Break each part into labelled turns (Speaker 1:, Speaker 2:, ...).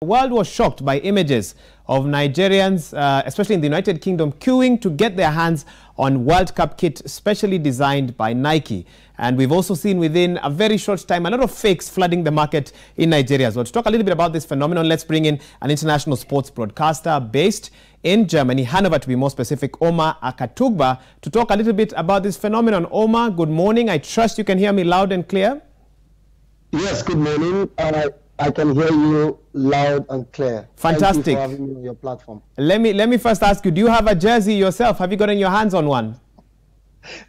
Speaker 1: The world was shocked by images of Nigerians, especially in the United Kingdom, queuing to get their hands on World Cup kit specially designed by Nike. And we've also seen within a very short time a lot of fakes flooding the market in Nigeria as well. To talk a little bit about this phenomenon, let's bring in an international sports broadcaster based in Germany, Hanover to be more specific, Omar Akatugba, to talk a little bit about this phenomenon. Omar, good morning. I trust you can hear me loud and clear.
Speaker 2: Yes, good morning. I can hear you loud and clear.
Speaker 1: Fantastic.
Speaker 2: Thank you for having me on your platform.
Speaker 1: Let me first ask you, do you have a jersey yourself? Have you gotten your hands on one?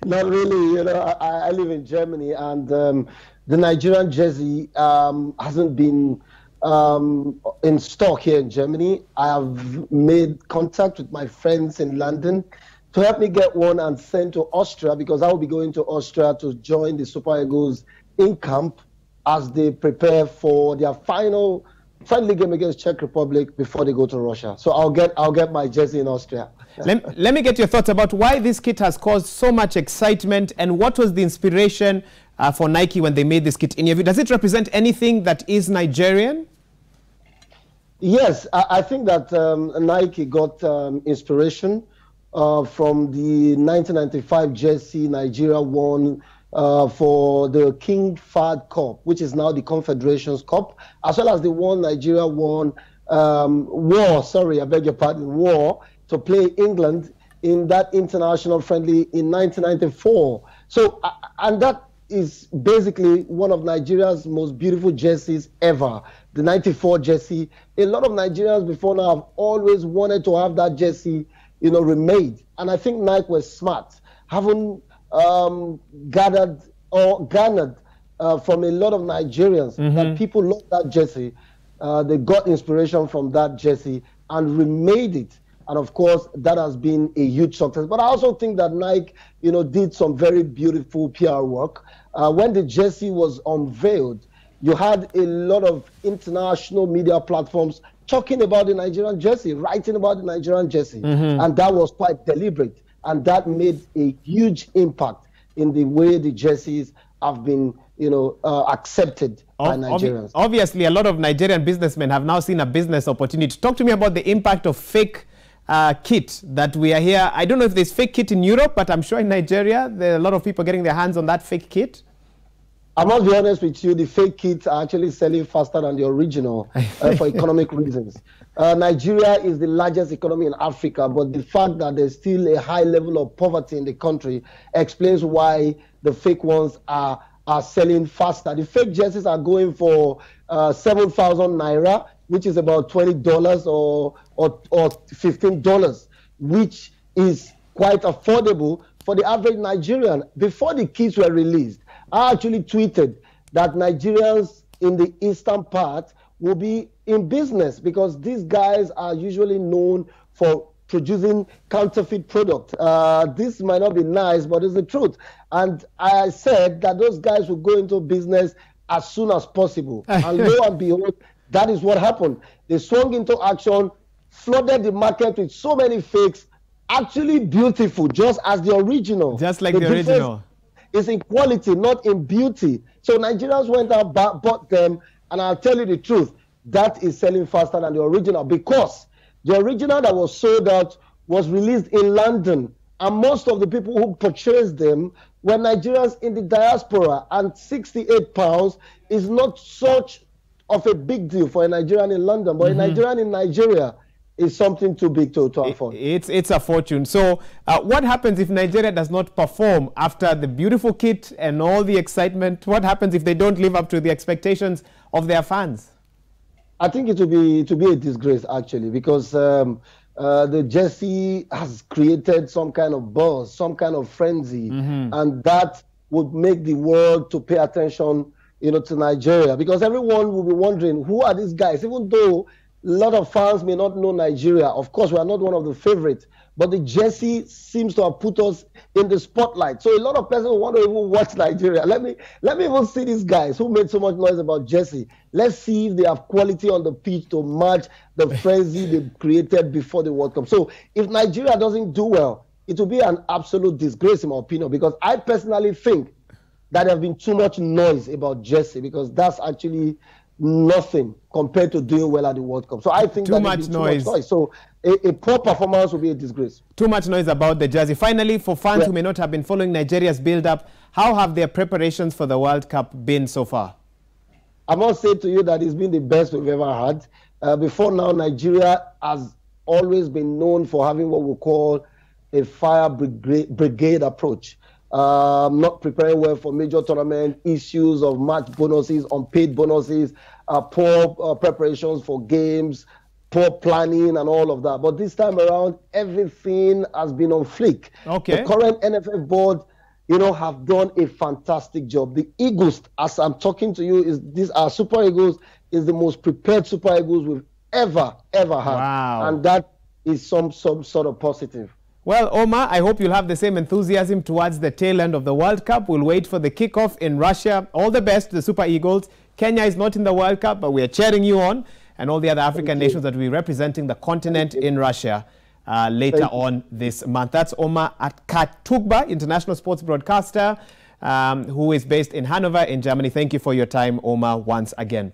Speaker 2: Not really. You know, I live in Germany, and the Nigerian jersey hasn't been in stock here in Germany. I have made contact with my friends in London to help me get one and send to Austria, because I will be going to Austria to join the Super Eagles in camp as they prepare for their final friendly game against Czech Republic before they go to Russia. So I'll get my jersey in Austria.
Speaker 1: Let me get your thoughts about why this kit has caused so much excitement, and what was the inspiration for Nike when they made this kit in your view? Does it represent anything that is Nigerian?
Speaker 2: Yes, I think that Nike got inspiration from the 1995 jersey Nigeria won for the King Fahd Cup, which is now the Confederations Cup, as well as the one Nigeria won, war to play England in that international friendly in 1994. So, and that is basically one of Nigeria's most beautiful jerseys ever, the 94 jersey. A lot of Nigerians before now have always wanted to have that jersey, you know, remade. And I think Nike was smart, having garnered from a lot of Nigerians that people love that jersey. They got inspiration from that jersey and remade it. And of course, that has been a huge success. But I also think that Nike, you know, did some very beautiful PR work. When the jersey was unveiled, you had a lot of international media platforms talking about the Nigerian jersey, writing about the Nigerian jersey. And that was quite deliberate. And that made a huge impact in the way the jerseys have been, you know, accepted by Nigerians.
Speaker 1: Obviously, a lot of Nigerian businessmen have now seen a business opportunity. Talk to me about the impact of fake kit that we are here. I don't know if there's fake kit in Europe, but I'm sure in Nigeria, there are a lot of people getting their hands on that fake kit.
Speaker 2: I must be honest with you, the fake kits are actually selling faster than the original for economic reasons. Nigeria is the largest economy in Africa, but the fact that there's still a high level of poverty in the country explains why the fake ones are selling faster. The fake jerseys are going for 7,000 naira, which is about $20 or $15, which is quite affordable for the average Nigerian. Before the kits were released, I actually tweeted that Nigerians in the eastern part will be in business because these guys are usually known for producing counterfeit products. This might not be nice, but it's the truth. And I said that those guys will go into business as soon as possible. And lo and behold, that is what happened. They swung into action, flooded the market with so many fakes, actually beautiful, just as the original.
Speaker 1: Just like the original.
Speaker 2: It's in quality, not in beauty. So Nigerians went out, bought them, and I'll tell you the truth, that is selling faster than the original, because the original that was sold out was released in London, and most of the people who purchased them were Nigerians in the diaspora, and £68 is not such of a big deal for a Nigerian in London, but a Nigerian in Nigeria is something too big to afford.
Speaker 1: It's a fortune. So what happens if Nigeria does not perform after the beautiful kit and all the excitement? What happens if they don't live up to the expectations of their fans?
Speaker 2: I think it will be a disgrace, actually, because the jersey has created some kind of buzz, some kind of frenzy, and that would make the world to pay attention, you know, to Nigeria, because everyone will be wondering, who are these guys? Even though a lot of fans may not know Nigeria. Of course, we are not one of the favorites, but the jersey seems to have put us in the spotlight. So a lot of people want to even watch Nigeria. Let me even see these guys who made so much noise about jersey. Let's see if they have quality on the pitch to match the frenzy they created before the World Cup. So if Nigeria doesn't do well, it will be an absolute disgrace, in my opinion, because I personally think that there have been too much noise about jersey, because that's actually nothing compared to doing well at the World Cup. So I think
Speaker 1: Too much noise.
Speaker 2: So a poor performance will be a disgrace.
Speaker 1: Too much noise about the jersey. Finally, for fans who may not have been following Nigeria's build-up, how have their preparations for the World Cup been so far?
Speaker 2: I must say to you that it's been the best we've ever had. Before now, Nigeria has always been known for having what we call a fire brigade approach. Not preparing well for major tournament, issues of match bonuses, unpaid bonuses, poor preparations for games, poor planning and all of that. But this time around, everything has been on fleek.
Speaker 1: Okay.
Speaker 2: The current NFF board, have done a fantastic job. The Eagles, as I'm talking to you, our Super Eagles is the most prepared Super Eagles we've ever had.
Speaker 1: Wow.
Speaker 2: And that is some sort of positive.
Speaker 1: Well, Omar, I hope you'll have the same enthusiasm towards the tail end of the World Cup. We'll wait for the kickoff in Russia. All the best to the Super Eagles. Kenya is not in the World Cup, but we are cheering you on, and all the other African nations that will be representing the continent in Russia later on this month. That's Omar Katugba, international sports broadcaster, who is based in Hanover in Germany. Thank you for your time, Omar, once again.